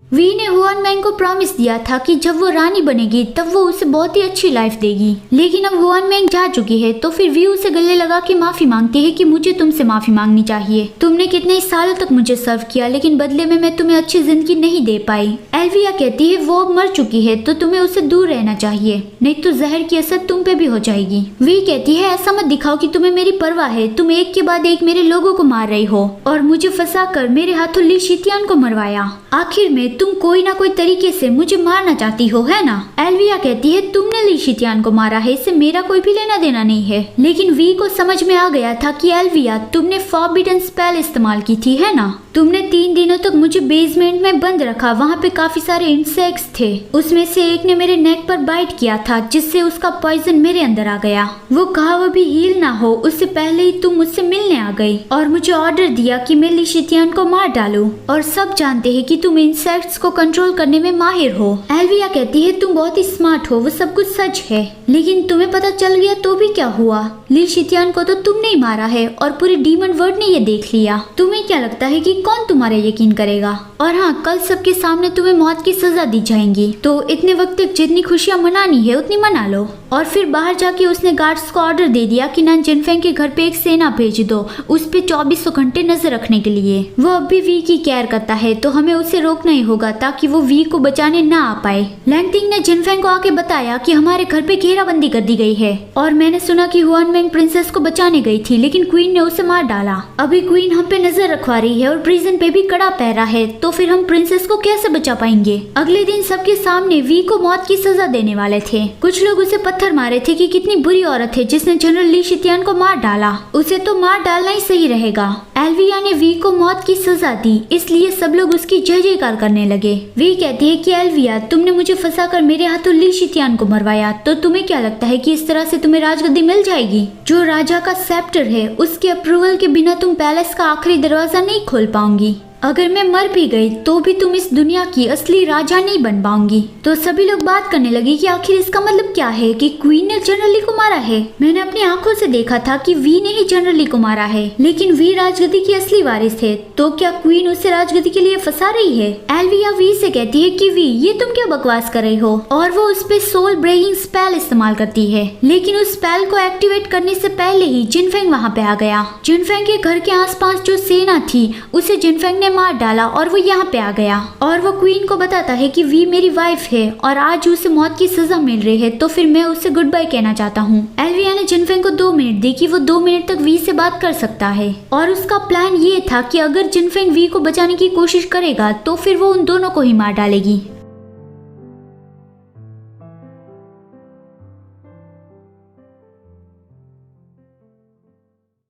We ने Hwan मैंग को promise दिया था कि जब वो रानी बनेगी तब वो उसे बहुत ही अच्छी लाइफ देगी, लेकिन अब हुआन मैंग जा चुकी है तो फिर वी उसे गले लगा के माफी मांगती है कि मुझे तुमसे माफी मांगनी चाहिए। तुमने कितने सालों तक मुझे सर्व किया लेकिन बदले में मैं तुम्हें अच्छी जिंदगी नहीं दे पाई। एल्विया कहती है वो अब मर चुकी है तो तुम्हें उससे दूर रहना चाहिए, नहीं तो जहर की असर तुम पे भी हो जाएगी। वी कहती है ऐसा मत दिखाओ कि तुम्हें मेरी परवाह है, तुम एक के बाद एक मेरे लोगों को मार रही हो और मुझे फंसा कर मेरे हाथों ली शितियान को मरवाया। आखिर में तुम कोई ना कोई तरीके से मुझे मारना चाहती हो, है ना? एल्विया कहती है तुमने ली शितियान को मारा है, इससे मेरा कोई भी लेना देना नहीं है। लेकिन वी को समझ में आ गया था कि एल्विया तुमने फॉरबिडन स्पेल इस्तेमाल की थी, है ना? तुमने 3 दिनों तक मुझे बेसमेंट में बंद रखा, वहाँ पे काफी सारे इंसेक्ट्स थे, उसमें से एक ने मेरे नेक पर बाइट किया था जिससे उसका पॉइजन मेरे अंदर आ गया। वो घाव भी हील ना हो उससे पहले ही तुम मुझसे मिलने आ गई और मुझे ऑर्डर दिया कि मैं ली शितियान को मार डालूं। और सब जानते हैं कि तुम इंसेक्ट्स को कंट्रोल करने में माहिर हो। एल्विया कहती है तुम बहुत ही स्मार्ट हो, वो सब कुछ सच है, लेकिन तुम्हें पता चल गया तो भी क्या हुआ? ली शितियान को तो तुमने ही मारा है और पूरे डीमन वर्ल्ड ने ये देख लिया। तुम्हें क्या लगता है कि कौन तुम्हारा यकीन करेगा? और हाँ, कल सबके सामने तुम्हें मौत की सजा दी जाएगी, तो इतने वक्त तक जितनी खुशियाँ मनानी है उतनी मना लो। और फिर बाहर जाके उसने गार्ड्स को ऑर्डर दे दिया कि नान जिनफेंग के घर पे एक सेना भेज दो, उस पे 2400 घंटे नजर रखने के लिए। वो अब भी वी की केयर करता है तो हमें उसे रोकना ही होगा ताकि वो वी को बचाने ना आ पाए। लैंगटिंग ने जिनफेंग को आके बताया कि हमारे घर पे घेराबंदी कर दी गई है और मैंने सुना कि हुआन मैंग प्रिंसेस को बचाने गई थी लेकिन क्वीन ने उसे मार डाला। अभी क्वीन हम पे नजर रखवा रही है और प्रिजन पे भी कड़ा पहरा है, तो फिर हम प्रिंसेस को कैसे बचा पाएंगे? अगले दिन सबके सामने वी को मौत की सजा देने वाले थे। कुछ लोग उसे पत्थर मारे थे कि कितनी बुरी औरत है जिसने जनरल ली शितियान को मार डाला, उसे तो मार डालना ही सही रहेगा। एल्विया ने वी को मौत की सजा दी, इसलिए सब लोग उसकी जय जयकार करने लगे। वी कहती है कि एल्विया तुमने मुझे फंसाकर मेरे हाथों ली शितियान को मरवाया, तो तुम्हें क्या लगता है कि इस तरह से तुम्हें राजगद्दी मिल जाएगी? जो राजा का सेप्टर है उसके अप्रूवल के बिना तुम पैलेस का आखिरी दरवाजा नहीं खोल पाओगी। अगर मैं मर भी गई तो भी तुम इस दुनिया की असली राजा नहीं बन पाओगी। तो सभी लोग बात करने लगे कि आखिर इसका मतलब क्या है कि क्वीन ने जनरल ली को मारा है। मैंने अपनी आंखों से देखा था कि वी ने ही जनरल ली को मारा है, लेकिन वी राजगद्दी की असली वारिस थे, तो क्या क्वीन उसे राजगद्दी के लिए फंसा रही है? एल्विया वी से कहती है कि वी ये तुम क्या बकवास कर रही हो, और वो उस पे सोल ब्रेकिंग स्पेल इस्तेमाल करती है। लेकिन उस स्पेल को एक्टिवेट करने से पहले ही जिनफेंग वहाँ पे आ गया। जिनफेंग के घर के आसपास जो सेना थी उसे जिनफेंग मार डाला और वो यहाँ पे आ गया और वो क्वीन को बताता है कि वी मेरी वाइफ है और आज उसे मौत की सजा मिल रही है, तो फिर मैं उससे गुड बाय कहना चाहता हूँ। एल्विया ने जिनफेंग को 2 मिनट दी कि वो 2 मिनट तक वी से बात कर सकता है और उसका प्लान ये था कि अगर जिनफेंग वी को बचाने की कोशिश करेगा तो फिर वो उन दोनों को ही मार डालेगी।